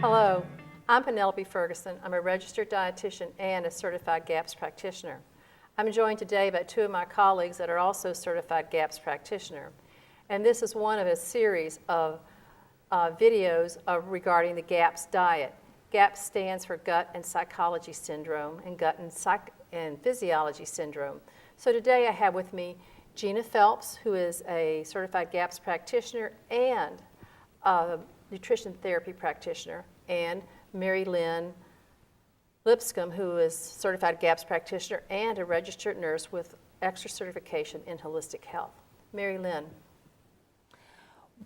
Hello, I'm Penelope Ferguson. I'm a registered dietitian and a certified GAPS practitioner. I'm joined today by two of my colleagues that are also certified GAPS practitioner. And this is one of a series of videos regarding the GAPS diet. GAPS stands for Gut and Psychology Syndrome and Gut and Physiology Syndrome. So today I have with me Gina Phelps, who is a certified GAPS practitioner and a nutrition therapy practitioner, and Mary Lynn Lipscomb, who is certified GAPS practitioner and a registered nurse with extra certification in holistic health. Mary Lynn.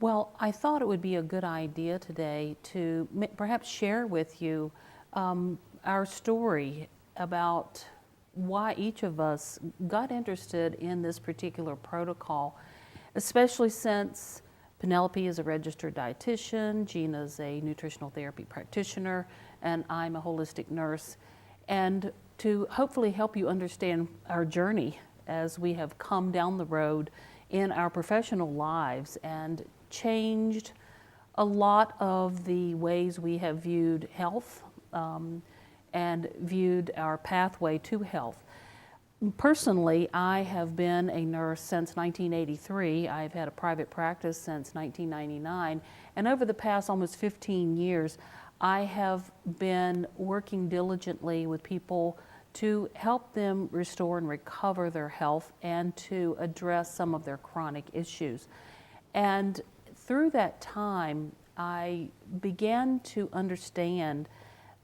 Well, I thought it would be a good idea today to perhaps share with you our story about why each of us got interested in this particular protocol, especially since Penelope is a registered dietitian, Gina's a nutritional therapy practitioner, and I'm a holistic nurse. And to hopefully help you understand our journey as we have come down the road in our professional lives and changed a lot of the ways we have viewed health and viewed our pathway to health. Personally, I have been a nurse since 1983. I've had a private practice since 1999, and over the past almost 15 years, I have been working diligently with people to help them restore and recover their health and to address some of their chronic issues. And through that time, I began to understand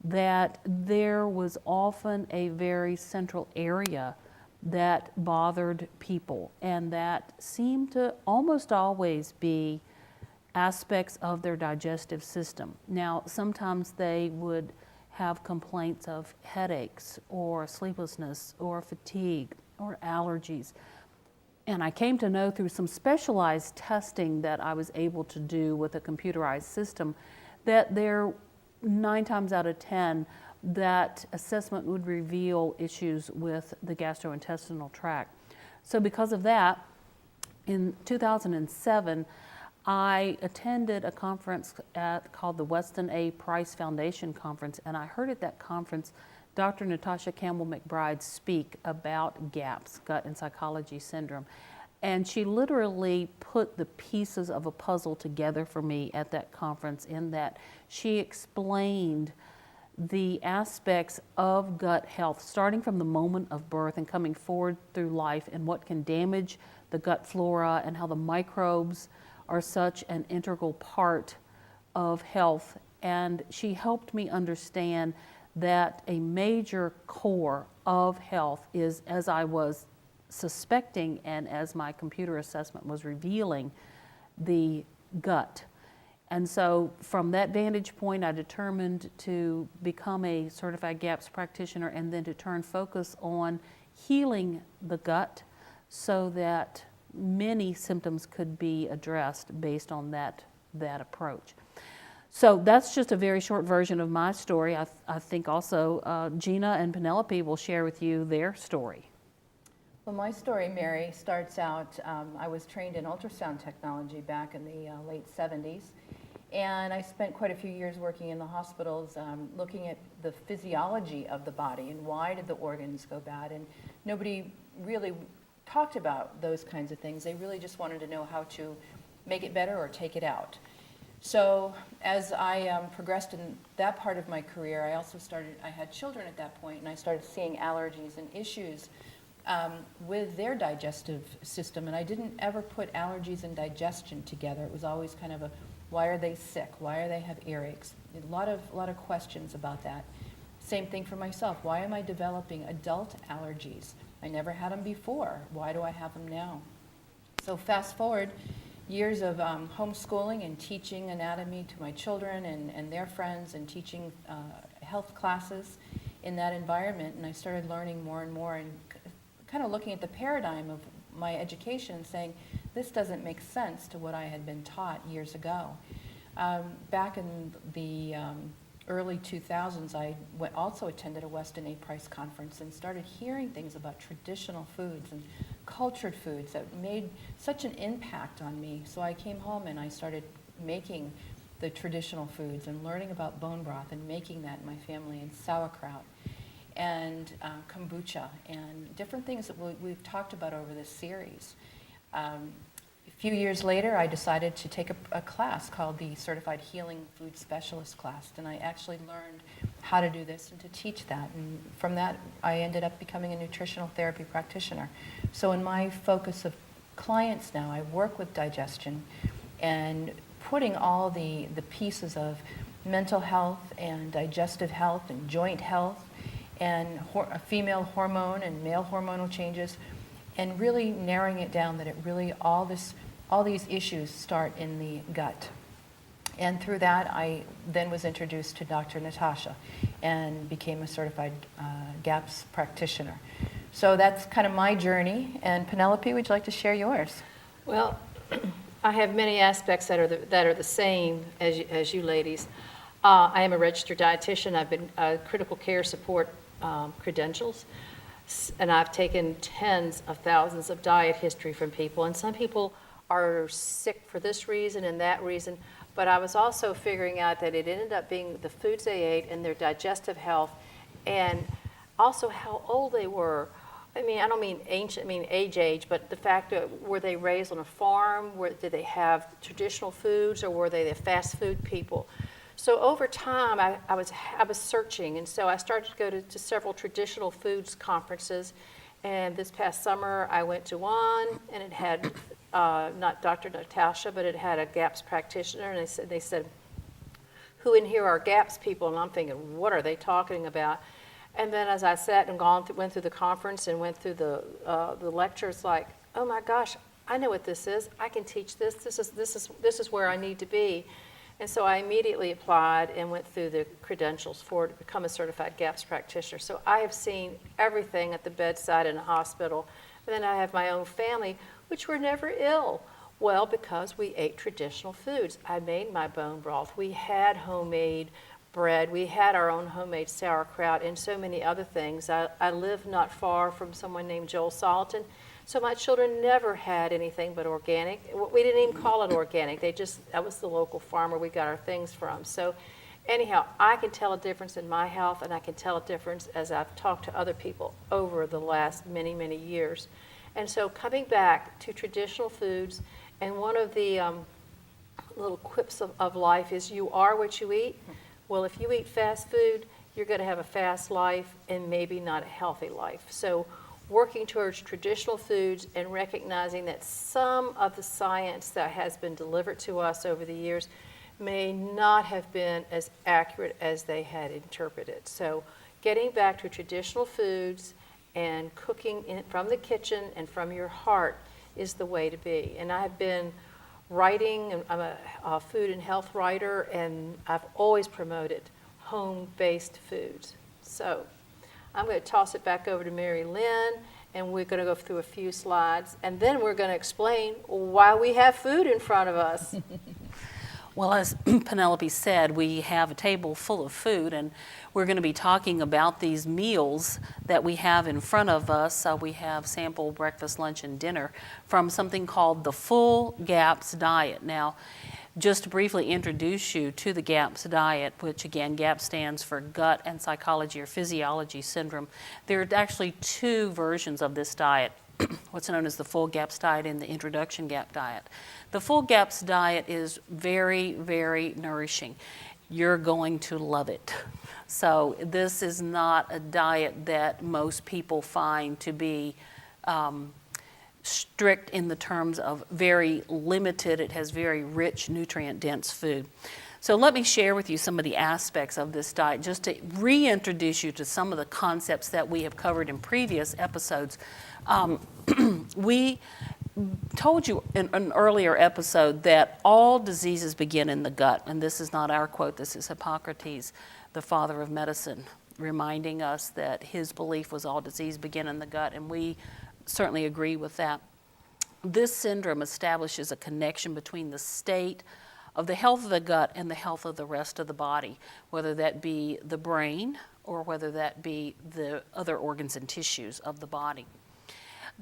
that there was often a very central area that bothered people, and that seemed to almost always be aspects of their digestive system. Now, sometimes they would have complaints of headaches or sleeplessness or fatigue or allergies. And I came to know through some specialized testing that I was able to do with a computerized system that there 9 times out of 10, that assessment would reveal issues with the gastrointestinal tract. So because of that, in 2007, I attended a conference called the Weston A. Price Foundation Conference, and I heard at that conference Dr. Natasha Campbell-McBride speak about GAPS, Gut and Psychology Syndrome. And she literally put the pieces of a puzzle together for me at that conference, in that she explained the aspects of gut health, starting from the moment of birth and coming forward through life, and what can damage the gut flora and how the microbes are such an integral part of health. And she helped me understand that a major core of health is, as I was suspecting and as my computer assessment was revealing, the gut. And so from that vantage point, I determined to become a certified GAPS practitioner and then to turn focus on healing the gut so that many symptoms could be addressed based on that approach. So that's just a very short version of my story. I think also Gina and Penelope will share with you their story. Well, my story, Mary, starts out, I was trained in ultrasound technology back in the late 70s, and I spent quite a few years working in the hospitals looking at the physiology of the body and why did the organs go bad, and nobody really talked about those kinds of things. They really just wanted to know how to make it better or take it out. So as I progressed in that part of my career, I had children at that point, and I started seeing allergies and issues with their digestive system, and I didn't ever put allergies and digestion together. It was always kind of a, why are they sick? Why do they have earaches? A lot of questions about that. Same thing for myself. Why am I developing adult allergies? I never had them before. Why do I have them now? So fast forward years of homeschooling and teaching anatomy to my children and their friends, and teaching health classes in that environment, and I started learning more and more and kind of looking at the paradigm of my education and saying, this doesn't make sense to what I had been taught years ago. Back in the early 2000s, I also attended a Weston A. Price conference and started hearing things about traditional foods and cultured foods that made such an impact on me. So I came home and I started making the traditional foods and learning about bone broth and making that in my family, and sauerkraut and kombucha and different things that we've talked about over this series. A few years later, I decided to take a class called the Certified Healing Food Specialist class, and I actually learned how to do this and to teach that. And from that, I ended up becoming a nutritional therapy practitioner. So in my focus of clients now, I work with digestion and putting all the pieces of mental health and digestive health and joint health and female hormone and male hormonal changes, and really narrowing it down that it really all these issues start in the gut. And through that, I then was introduced to Dr. Natasha and became a certified GAPS practitioner. So that's kind of my journey. And Penelope, would you like to share yours? Well, I have many aspects that are the same as you ladies. I am a registered dietitian. I've been critical care support credentials, and I've taken tens of thousands of diet history from people. And some people are sick for this reason and that reason. But I was also figuring out that it ended up being the foods they ate and their digestive health, and also how old they were. I mean, I don't mean ancient, I mean age, but the fact that were they raised on a farm? Did they have traditional foods, or were they the fast food people? So over time, I was searching, and so I started to go to several traditional foods conferences. And this past summer, I went to one, and it had not Dr. Natasha, but it had a GAPS practitioner, and they said, who in here are GAPS people? And I'm thinking, what are they talking about? And then as I sat and went through the conference and went through the lectures, like, oh my gosh, I know what this is. I can teach this. This is where I need to be. And so I immediately applied and went through the credentials to become a certified GAPS practitioner. So I have seen everything at the bedside in a hospital. And then I have my own family, which were never ill. Well, because we ate traditional foods. I made my bone broth. We had homemade bread. We had our own homemade sauerkraut and so many other things. I live not far from someone named Joel Soliton. So my children never had anything but organic. We didn't even call it organic. That was the local farmer we got our things from. So anyhow, I can tell a difference in my health, and I can tell a difference as I've talked to other people over the last many, many years. And so coming back to traditional foods, and one of the little quips of life is you are what you eat. Well, if you eat fast food, you're going to have a fast life and maybe not a healthy life. So working towards traditional foods and recognizing that some of the science that has been delivered to us over the years may not have been as accurate as they had interpreted. So getting back to traditional foods and cooking from the kitchen and from your heart is the way to be. And I've been writing, I'm a food and health writer, and I've always promoted home-based foods. So I'm going to toss it back over to Mary Lynn, and we're going to go through a few slides, and then we're going to explain why we have food in front of us. Well, as Penelope said, we have a table full of food, and we're going to be talking about these meals that we have in front of us. We have sample breakfast, lunch, and dinner from something called the Full GAPS Diet. Now, just to briefly introduce you to the GAPS diet, which again, GAPS stands for Gut and Psychology or Physiology Syndrome. There are actually two versions of this diet, what's known as the Full GAPS diet and the Introduction GAP diet. The Full GAPS diet is very, very nourishing. You're going to love it. So this is not a diet that most people find to be strict in the terms of very limited. It has very rich, nutrient-dense food. So let me share with you some of the aspects of this diet, just to reintroduce you to some of the concepts that we have covered in previous episodes. We told you in an earlier episode that all diseases begin in the gut, and this is not our quote, this is Hippocrates, the father of medicine, reminding us that his belief was all disease begin in the gut, and we certainly agree with that. This syndrome establishes a connection between the state of the health of the gut and the health of the rest of the body, whether that be the brain or whether that be the other organs and tissues of the body.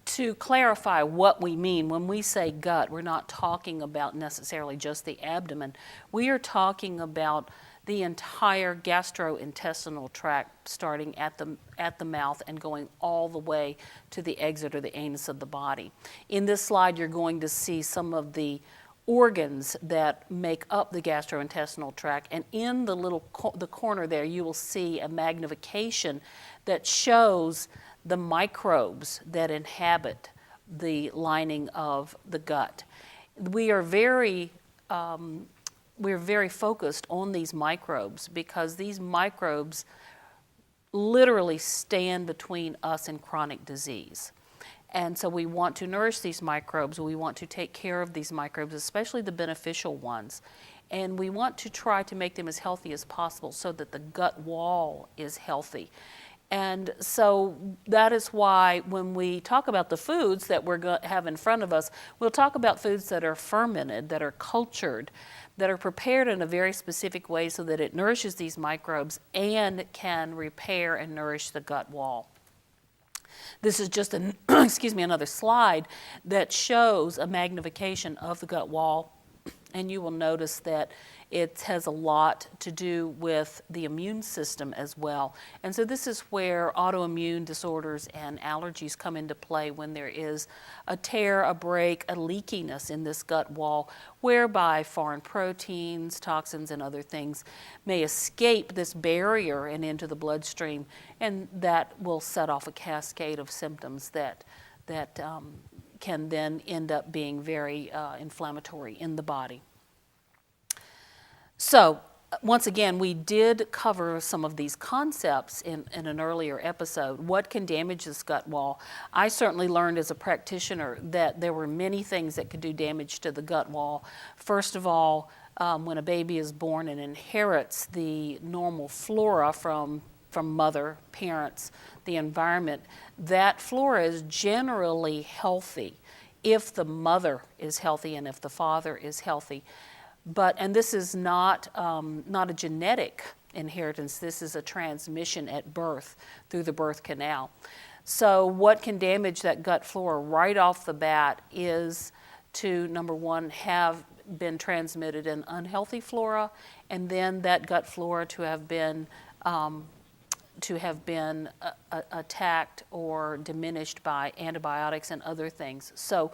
to clarify what we mean, when we say gut, we're not talking about necessarily just the abdomen. We are talking about the entire gastrointestinal tract, starting at the mouth and going all the way to the exit or the anus of the body. In this slide, you're going to see some of the organs that make up the gastrointestinal tract, and in the little the corner there, you will see a magnification that shows the microbes that inhabit the lining of the gut. We're very focused on these microbes because these microbes literally stand between us and chronic disease. And so we want to nourish these microbes. We want to take care of these microbes, especially the beneficial ones. And we want to try to make them as healthy as possible so that the gut wall is healthy. And so that is why when we talk about the foods that we're going to have in front of us, we'll talk about foods that are fermented, that are cultured, that are prepared in a very specific way so that it nourishes these microbes and can repair and nourish the gut wall. This is just another slide that shows a magnification of the gut wall, and you will notice that it has a lot to do with the immune system as well. And so this is where autoimmune disorders and allergies come into play, when there is a tear, a break, a leakiness in this gut wall, whereby foreign proteins, toxins, and other things may escape this barrier and into the bloodstream, and that will set off a cascade of symptoms that can then end up being very inflammatory in the body. So, once again, we did cover some of these concepts in an earlier episode. What can damage this gut wall? I certainly learned as a practitioner that there were many things that could do damage to the gut wall. First of all, when a baby is born and inherits the normal flora from mother, parents, the environment, that flora is generally healthy if the mother is healthy and if the father is healthy. And this is not a genetic inheritance. This is a transmission at birth through the birth canal. So what can damage that gut flora right off the bat is to, number one, have been transmitted an unhealthy flora, and then that gut flora to have been attacked or diminished by antibiotics and other things. So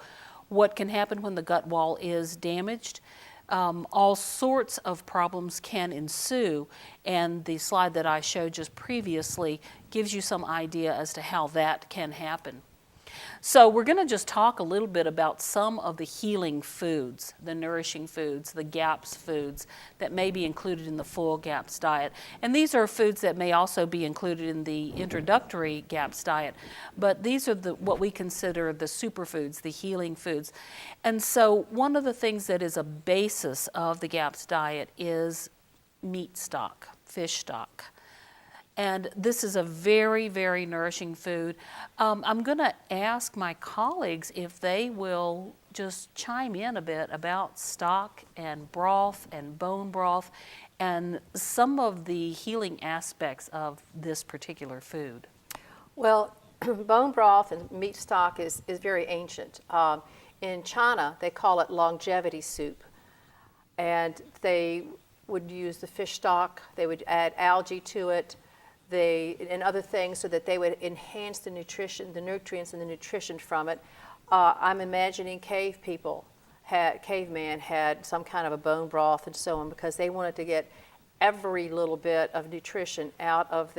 what can happen when the gut wall is damaged? All sorts of problems can ensue, and the slide that I showed just previously gives you some idea as to how that can happen. So we're going to just talk a little bit about some of the healing foods, the nourishing foods, the GAPS foods that may be included in the full GAPS diet. And these are foods that may also be included in the introductory GAPS diet, but these are what we consider the superfoods, the healing foods. And so one of the things that is a basis of the GAPS diet is meat stock, fish stock. And this is a very, very nourishing food. I'm going to ask my colleagues if they will just chime in a bit about stock and broth and bone broth and some of the healing aspects of this particular food. Well, bone broth and meat stock is very ancient. In China, they call it longevity soup. And they would use the fish stock, they would add algae to it, and other things so that they would enhance the nutrition, the nutrients and the nutrition from it. I'm imagining caveman had some kind of a bone broth and so on, because they wanted to get every little bit of nutrition out of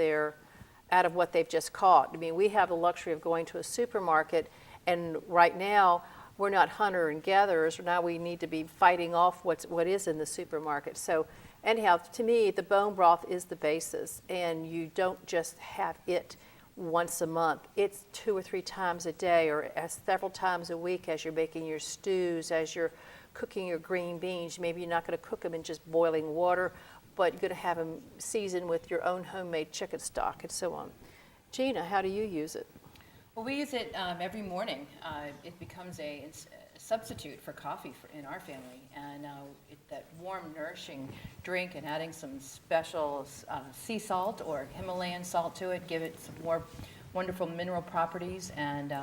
what they've just caught. I mean, we have the luxury of going to a supermarket, and right now we're not hunter and gatherers. Now we need to be fighting off what is in the supermarket. So anyhow, to me, the bone broth is the basis, and you don't just have it once a month. It's 2 or 3 times a day, or several times a week as you're making your stews, as you're cooking your green beans. Maybe you're not going to cook them in just boiling water, but you're going to have them seasoned with your own homemade chicken stock and so on. Gina, how do you use it? Well, we use it every morning. It becomes a substitute for coffee in our family, and that warm, nourishing drink, and adding some special sea salt or Himalayan salt to it, give it some more wonderful mineral properties. And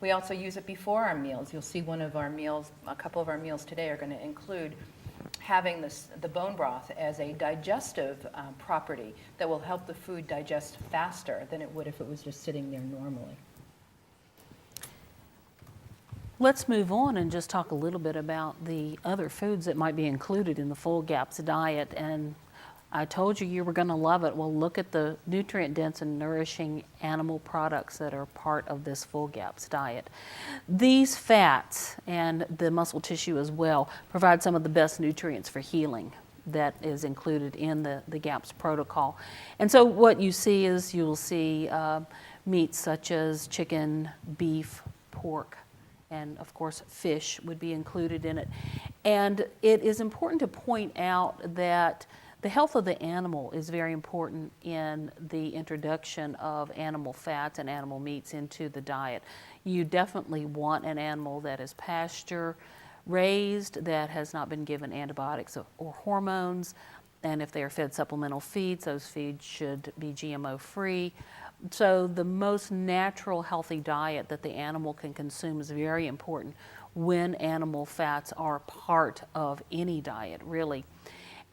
We also use it before our meals. You'll see one of our meals, a couple of our meals today are going to include having the bone broth as a digestive property that will help the food digest faster than it would if it was just sitting there normally. Let's move on and just talk a little bit about the other foods that might be included in the Full Gaps diet. And I told you you were going to love it. Well, look at the nutrient-dense and nourishing animal products that are part of this Full Gaps diet. These fats and the muscle tissue as well provide some of the best nutrients for healing that is included in the GAPS protocol. And so what you see is you'll see meats such as chicken, beef, pork, and of course fish would be included in it. And it is important to point out that the health of the animal is very important in the introduction of animal fats and animal meats into the diet. You definitely want an animal that is pasture raised, that has not been given antibiotics or hormones, and if they are fed supplemental feeds, those feeds should be GMO free. So the most natural, healthy diet that the animal can consume is very important when animal fats are part of any diet, really.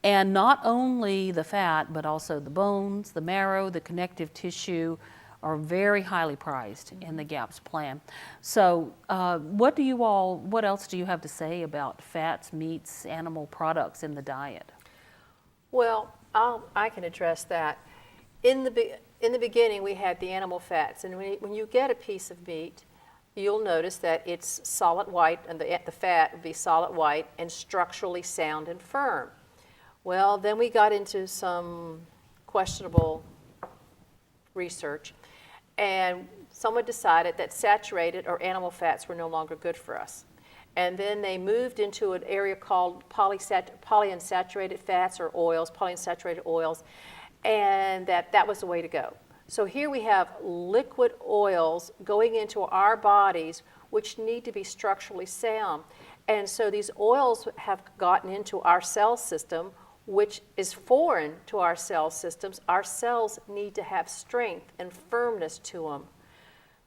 And not only the fat, but also the bones, the marrow, the connective tissue are very highly prized in the GAPS plan. So what else do you have to say about fats, meats, animal products in the diet? Well, I can address that. In the beginning, we had the animal fats, and when you get a piece of meat, you'll notice that it's solid white, and the fat would be solid white and structurally sound and firm. Well, then we got into some questionable research, and someone decided that saturated or animal fats were no longer good for us. And then they moved into an area called polyunsaturated fats or oils, polyunsaturated oils, and that was the way to go. So here we have liquid oils going into our bodies which need to be structurally sound. And so these oils have gotten into our cell system, which is foreign to our cell systems. Our cells need to have strength and firmness to them.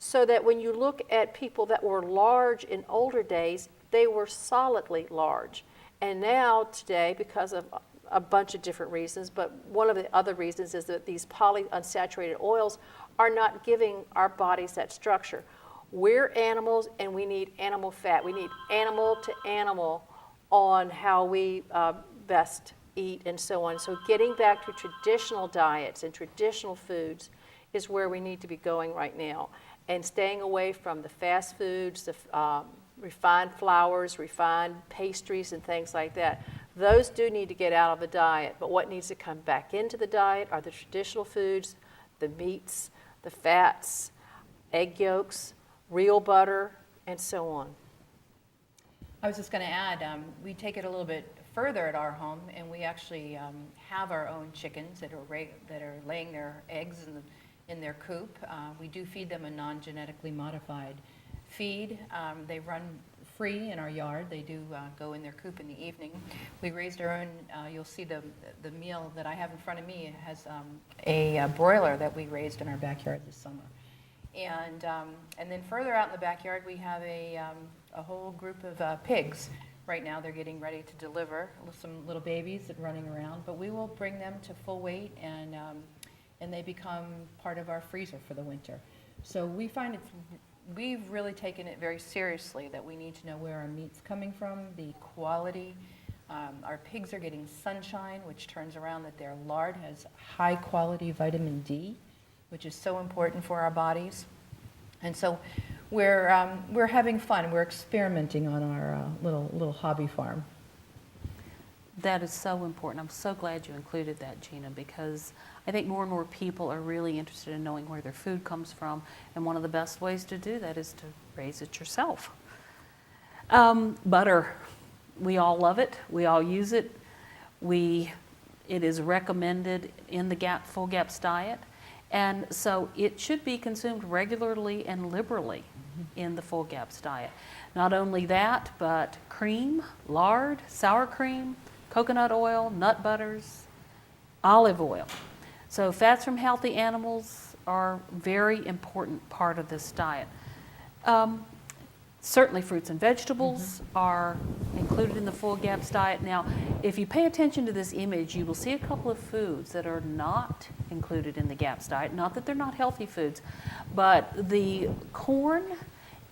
So that when you look at people that were large in older days, they were solidly large. And now today, because of a bunch of different reasons, but one of the other reasons is that these polyunsaturated oils are not giving our bodies that structure. We're animals and we need animal fat. We need animal to animal on how we best eat and so on. So getting back to traditional diets and traditional foods is where we need to be going right now. And staying away from the fast foods, the refined flours, refined pastries and things like that. Those do need to get out of the diet, but what needs to come back into the diet are the traditional foods, the meats, the fats, egg yolks, real butter, and so on. I was just going to add, we take it a little bit further at our home, and we actually have our own chickens that are laying their eggs in their coop. We do feed them a non-genetically modified feed. They run free in our yard. They do go in their coop in the evening. We raised our own, you'll see the meal that I have in front of me has a broiler that we raised in our backyard this summer. And then further out in the backyard, we have a whole group of pigs. Right now, they're getting ready to deliver, some little babies that are running around, but we will bring them to full weight, and they become part of our freezer for the winter. So we've really taken it very seriously that we need to know where our meat's coming from, the quality. Our pigs are getting sunshine, which turns around that their lard has high quality vitamin D, which is so important for our bodies. And so we're having fun. We're experimenting on our little hobby farm. That is so important. I'm so glad you included that, Gina, because I think more and more people are really interested in knowing where their food comes from, and one of the best ways to do that is to raise it yourself. Butter, we all love it. We all use it. It is recommended in the Full Gaps diet, and so it should be consumed regularly and liberally in the Full Gaps diet. Not only that, but cream, lard, sour cream, coconut oil, nut butters, olive oil. So fats from healthy animals are a very important part of this diet. Certainly fruits and vegetables are included in the full GAPS diet. Now, if you pay attention to this image, you will see a couple of foods that are not included in the GAPS diet. Not that they're not healthy foods, but the corn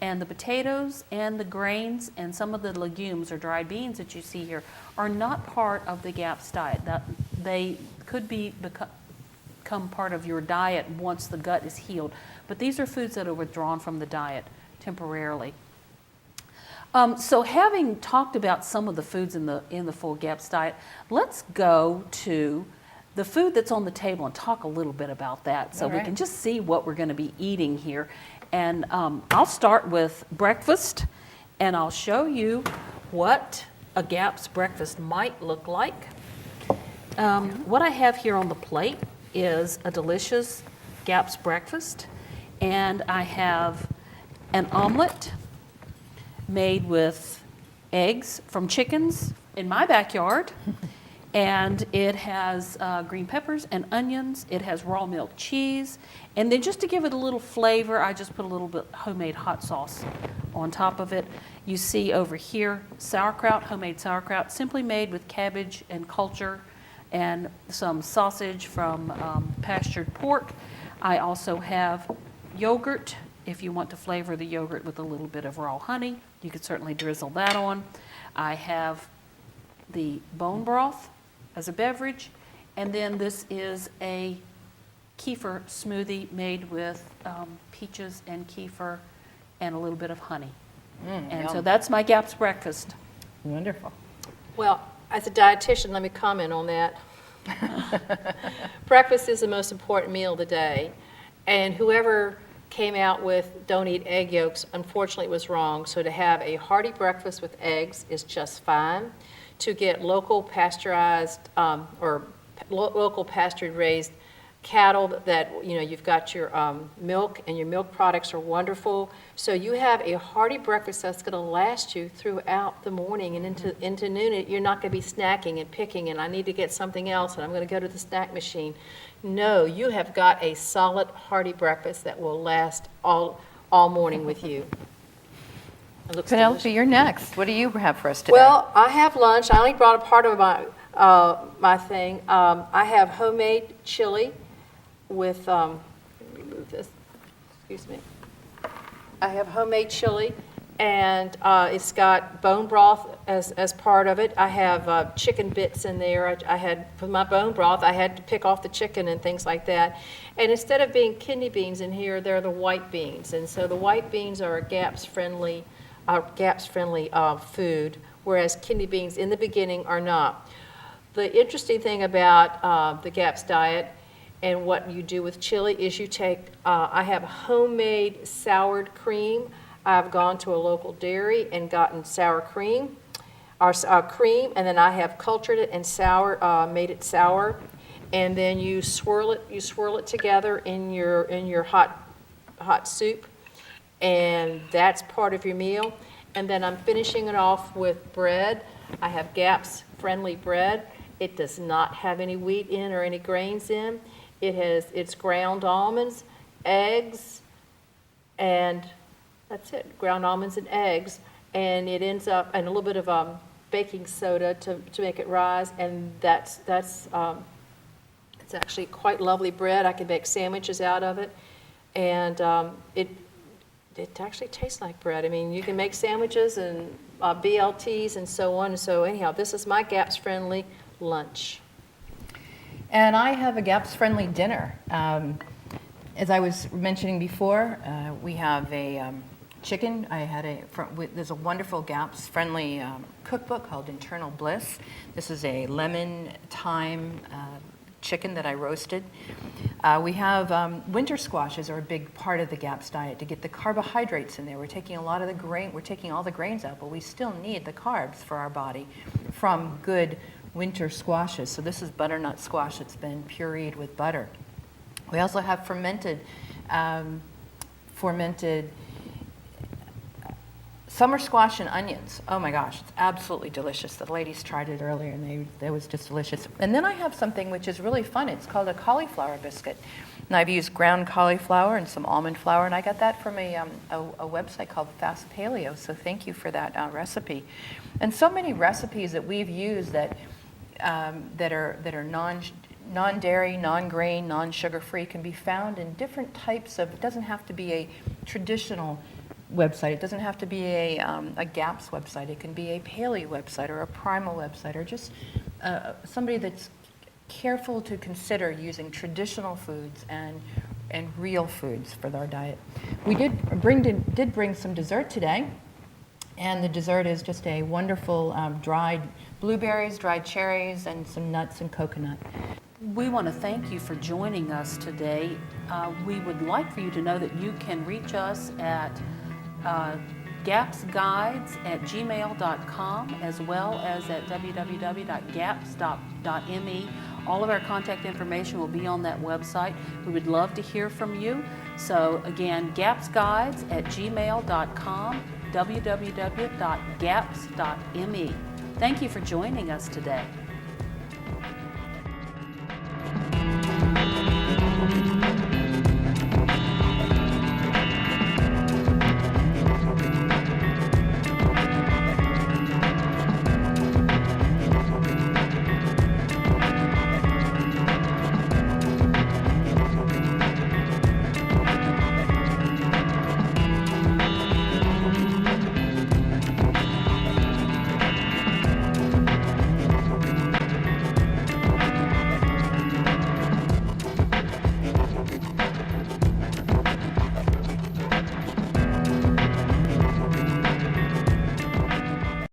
and the potatoes and the grains and some of the legumes or dried beans that you see here are not part of the GAPS diet. That they could become part of your diet once the gut is healed. But these are foods that are withdrawn from the diet temporarily. So having talked about some of the foods in the full GAPS diet, let's go to the food that's on the table and talk a little bit about that so we can just see what we're going to be eating here. And I'll start with breakfast, and I'll show you what a GAPS breakfast might look like. What I have here on the plate is a delicious GAPS breakfast, and I have an omelet made with eggs from chickens in my backyard, and it has green peppers and onions. It has raw milk cheese, and then just to give it a little flavor, I just put a little bit homemade hot sauce on top of it. You see over here sauerkraut, homemade sauerkraut, simply made with cabbage and culture and some sausage from pastured pork. I also have yogurt. If you want to flavor the yogurt with a little bit of raw honey, you could certainly drizzle that on. I have the bone broth as a beverage, and then this is a kefir smoothie made with peaches and kefir and a little bit of honey. And so that's my GAPS breakfast. Wonderful. Well, as a dietitian, let me comment on that. Breakfast is the most important meal of the day, and whoever came out with don't eat egg yolks, unfortunately it was wrong. So to have a hearty breakfast with eggs is just fine. To get local pasteurized local pastured raised cattle that, you know, you've got your milk, and your milk products are wonderful. So you have a hearty breakfast that's going to last you throughout the morning and into noon. You're not going to be snacking and picking, and I need to get something else, and I'm going to go to the snack machine. No, you have got a solid, hearty breakfast that will last all morning with you. It looks Penelope, delicious. you're next. What do you have for us today? Well, I have lunch. I only brought a part of my thing. I have homemade chili with, let me remove this, excuse me. I have homemade chili, and it's got bone broth as part of it. I have chicken bits in there. I had, for my bone broth, I had to pick off the chicken and things like that. And instead of being kidney beans in here, they're the white beans. And so the white beans are a GAPS-friendly food, whereas kidney beans in the beginning are not. The interesting thing about the GAPS diet and what you do with chili is you take, I have homemade soured cream. I've gone to a local dairy and gotten sour cream, or cream, and then I have cultured it and made it sour, and then you swirl it together in your hot soup, and that's part of your meal. And then I'm finishing it off with bread. I have GAPS-friendly bread. It does not have any wheat in or any grains in. It's ground almonds, eggs, and that's it, ground almonds and eggs. And it ends up, and a little bit of baking soda to make it rise, and it's actually quite lovely bread. I can make sandwiches out of it, and it actually tastes like bread. I mean, you can make sandwiches and BLTs and so on. So anyhow, this is my GAPS-friendly lunch. And I have a GAPS-friendly dinner. As I was mentioning before, we have a chicken. There's a wonderful GAPS-friendly cookbook called Internal Bliss. This is a lemon thyme chicken that I roasted. We have winter squashes are a big part of the GAPS diet to get the carbohydrates in there. We're taking a lot of the grain, we're taking all the grains out, but we still need the carbs for our body from good winter squashes. So this is butternut squash that's been pureed with butter. We also have fermented Summer squash and onions. Oh my gosh, it's absolutely delicious. The ladies tried it earlier and it was just delicious. And then I have something which is really fun. It's called a cauliflower biscuit. And I've used ground cauliflower and some almond flour, and I got that from a website called Fast Paleo, so thank you for that recipe. And so many recipes that we've used that are non-dairy, non-grain, non-sugar-free can be found in different types of, it doesn't have to be a traditional website, it doesn't have to be a GAPS website, it can be a paleo website or a primal website, or just somebody that's careful to consider using traditional foods and real foods for our diet. We did bring some dessert today, and the dessert is just a wonderful dried blueberries, dried cherries, and some nuts and coconut. We want to thank you for joining us today. We would like for you to know that you can reach us at gapsguides@gmail.com, as well as at www.gaps.me. All of our contact information will be on that website. We would love to hear from you. So again, gapsguides@gmail.com, www.gaps.me. Thank you for joining us today.